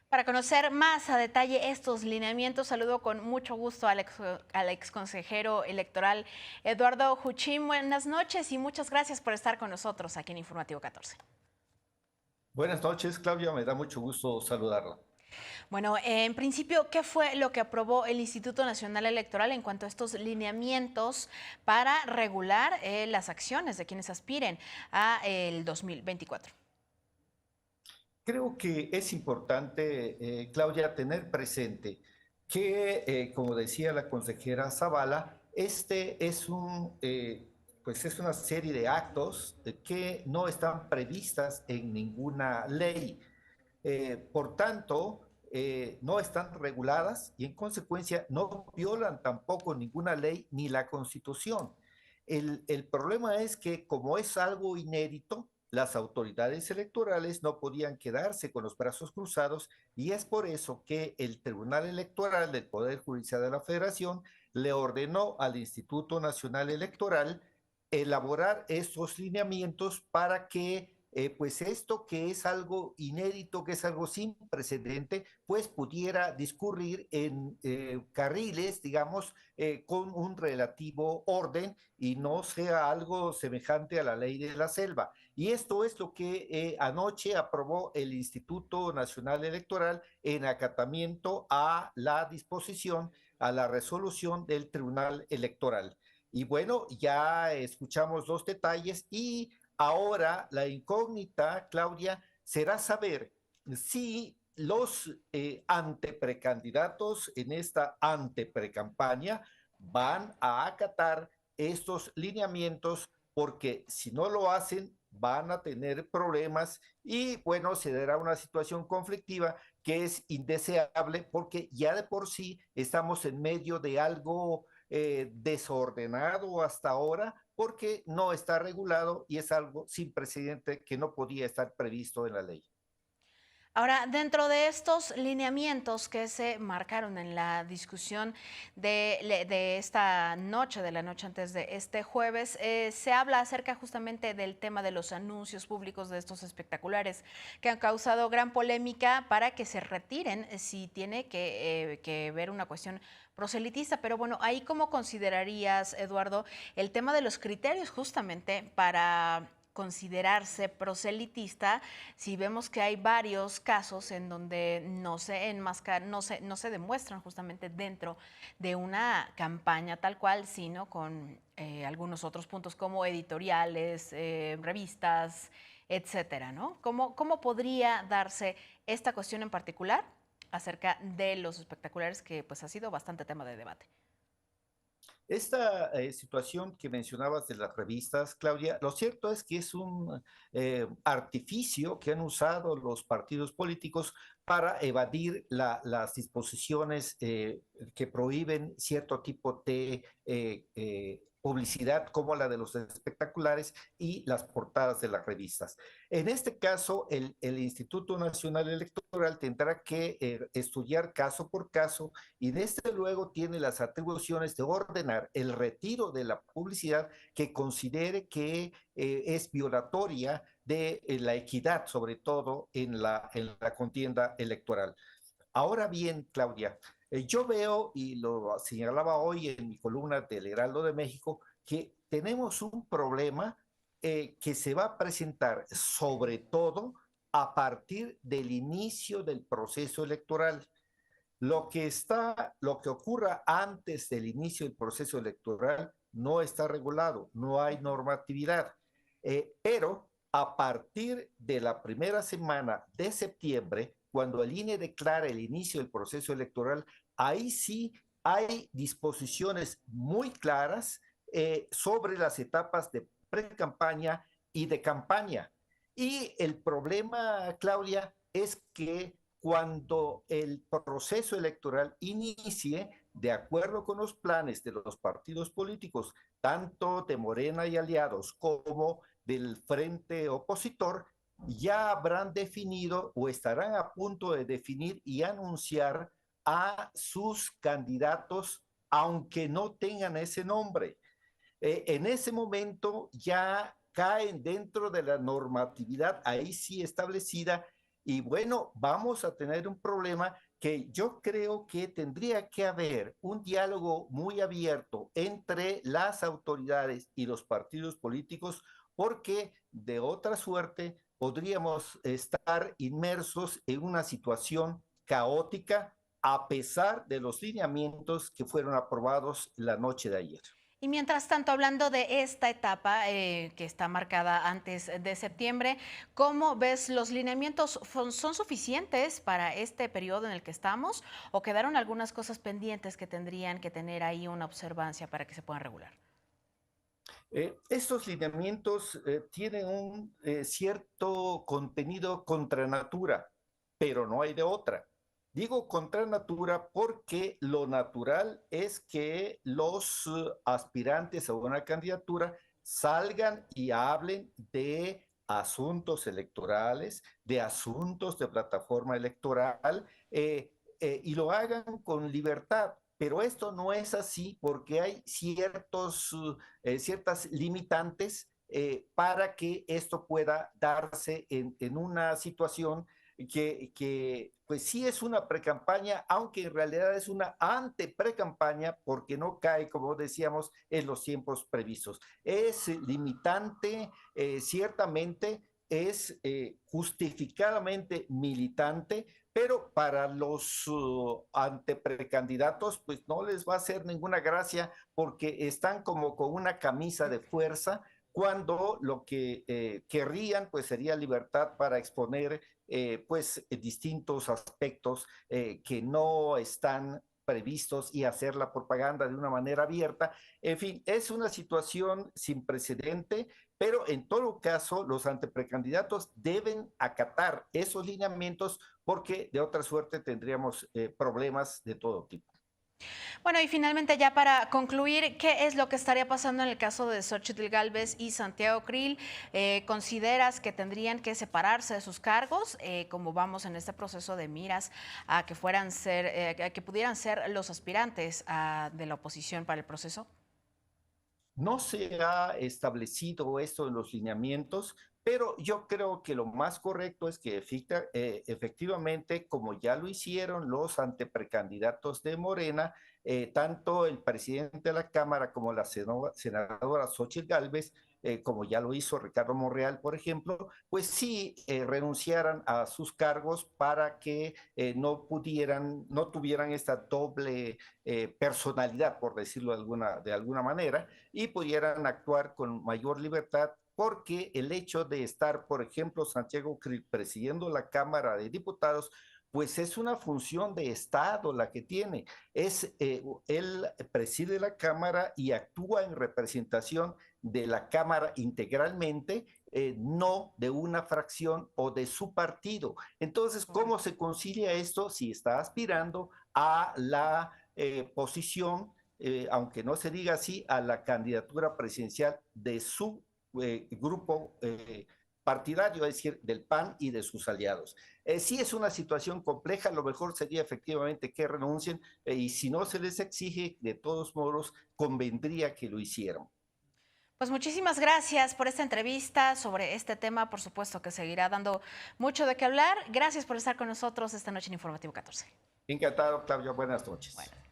Para conocer más a detalle estos lineamientos, saludo con mucho gusto al ex consejero electoral Eduardo Juchín. Buenas noches y muchas gracias por estar con nosotros aquí en Informativo 14. Buenas noches, Claudia. Me da mucho gusto saludarla. Bueno, en principio, ¿qué fue lo que aprobó el Instituto Nacional Electoral en cuanto a estos lineamientos para regular las acciones de quienes aspiren a el 2024? Creo que es importante, Claudia, tener presente que, como decía la consejera Zavala, este es pues es una serie de actos que no están previstas en ninguna ley. Por tanto, no están reguladas y en consecuencia no violan tampoco ninguna ley ni la Constitución. El problema es que como es algo inédito, las autoridades electorales no podían quedarse con los brazos cruzados y es por eso que el Tribunal Electoral del Poder Judicial de la Federación le ordenó al Instituto Nacional Electoral elaborar estos lineamientos para que pues esto que es algo inédito, que es algo sin precedente, pues pudiera discurrir en carriles, digamos, con un relativo orden y no sea algo semejante a la ley de la selva. Y esto es lo que anoche aprobó el Instituto Nacional Electoral en acatamiento a la disposición, a la resolución del Tribunal Electoral. Y bueno, ya escuchamos los detalles y ahora la incógnita, Claudia, será saber si los anteprecandidatos en esta anteprecampaña van a acatar estos lineamientos porque si no lo hacen van a tener problemas y bueno, se dará una situación conflictiva que es indeseable porque ya de por sí estamos en medio de algo desordenado hasta ahora porque no está regulado y es algo sin precedente que no podía estar previsto en la ley. Ahora, dentro de estos lineamientos que se marcaron en la discusión de esta noche, de la noche antes de este jueves, se habla acerca justamente del tema de los anuncios públicos de estos espectaculares que han causado gran polémica para que se retiren si tiene que ver una cuestión proselitista. Pero bueno, ahí cómo considerarías, Eduardo, el tema de los criterios justamente para considerarse proselitista si vemos que hay varios casos en donde no se demuestran justamente dentro de una campaña tal cual, sino con algunos otros puntos como editoriales, revistas, etcétera, ¿no? ¿Cómo podría darse esta cuestión en particular acerca de los espectaculares que pues ha sido bastante tema de debate? Esta situación que mencionabas de las revistas, Claudia, lo cierto es que es un artificio que han usado los partidos políticos para evadir las disposiciones que prohíben cierto tipo de publicidad como la de los espectaculares y las portadas de las revistas. En este caso, el Instituto Nacional Electoral tendrá que estudiar caso por caso y desde luego tiene las atribuciones de ordenar el retiro de la publicidad que considere que es violatoria de la equidad, sobre todo en la contienda electoral. Ahora bien, Claudia, yo veo, y lo señalaba hoy en mi columna del Heraldo de México, que tenemos un problema que se va a presentar sobre todo a partir del inicio del proceso electoral. Lo que ocurra antes del inicio del proceso electoral no está regulado, no hay normatividad. Pero a partir de la primera semana de septiembre, cuando el INE declara el inicio del proceso electoral, ahí sí hay disposiciones muy claras sobre las etapas de pre-campaña y de campaña. Y el problema, Claudia, es que cuando el proceso electoral inicie, de acuerdo con los planes de los partidos políticos, tanto de Morena y aliados como del frente opositor, ya habrán definido o estarán a punto de definir y anunciar a sus candidatos, aunque no tengan ese nombre. En ese momento ya caen dentro de la normatividad ahí sí establecida Y bueno, vamos a tener un problema que yo creo que tendría que haber un diálogo muy abierto entre las autoridades y los partidos políticos, porque de otra suerte podríamos estar inmersos en una situación caótica a pesar de los lineamientos que fueron aprobados la noche de ayer. Y mientras tanto, hablando de esta etapa que está marcada antes de septiembre, ¿cómo ves los lineamientos? ¿Son suficientes para este periodo en el que estamos o quedaron algunas cosas pendientes que tendrían que tener ahí una observancia para que se puedan regular? Estos lineamientos tienen un cierto contenido contra natura, pero no hay de otra. Digo contra natura porque lo natural es que los aspirantes a una candidatura salgan y hablen de asuntos electorales, de asuntos de plataforma electoral, y lo hagan con libertad. Pero esto no es así porque hay ciertas limitantes para que esto pueda darse en una situación pues sí es una precampaña, aunque en realidad es una ante-precampaña porque no cae, como decíamos, en los tiempos previstos. Es limitante, ciertamente, es justificadamente militante, pero para los anteprecandidatos, pues no les va a hacer ninguna gracia porque están como con una camisa de fuerza cuando lo que querrían pues sería libertad para exponer pues distintos aspectos que no están previstos y hacer la propaganda de una manera abierta. En fin, es una situación sin precedente, pero en todo caso los anteprecandidatos deben acatar esos lineamientos porque de otra suerte tendríamos problemas de todo tipo. Bueno, y finalmente ya para concluir, ¿qué es lo que estaría pasando en el caso de Xóchitl Gálvez y Santiago Krill? ¿Consideras que tendrían que separarse de sus cargos, como vamos en este proceso de miras a que a que pudieran ser los aspirantes de la oposición para el proceso? No se ha establecido esto en los lineamientos, pero yo creo que lo más correcto es que efectivamente, como ya lo hicieron los anteprecandidatos de Morena, tanto el presidente de la Cámara como la senadora Xóchitl Gálvez, como ya lo hizo Ricardo Monreal, por ejemplo, pues sí renunciaran a sus cargos para que no tuvieran esta doble personalidad, por decirlo de alguna manera, y pudieran actuar con mayor libertad porque el hecho de estar, por ejemplo, Santiago Krill presidiendo la Cámara de Diputados, pues es una función de Estado la que tiene. Él preside la Cámara y actúa en representación de la Cámara integralmente, no de una fracción o de su partido. Entonces, ¿cómo se concilia esto si está aspirando a la posición, aunque no se diga así, a la candidatura presidencial de su grupo partidario, es decir, del PAN y de sus aliados? Sí es una situación compleja, lo mejor sería efectivamente que renuncien y si no se les exige, de todos modos, convendría que lo hicieran. Pues muchísimas gracias por esta entrevista sobre este tema, por supuesto que seguirá dando mucho de qué hablar. Gracias por estar con nosotros esta noche en Informativo 14. Encantado, Claudia. Buenas noches. Bueno.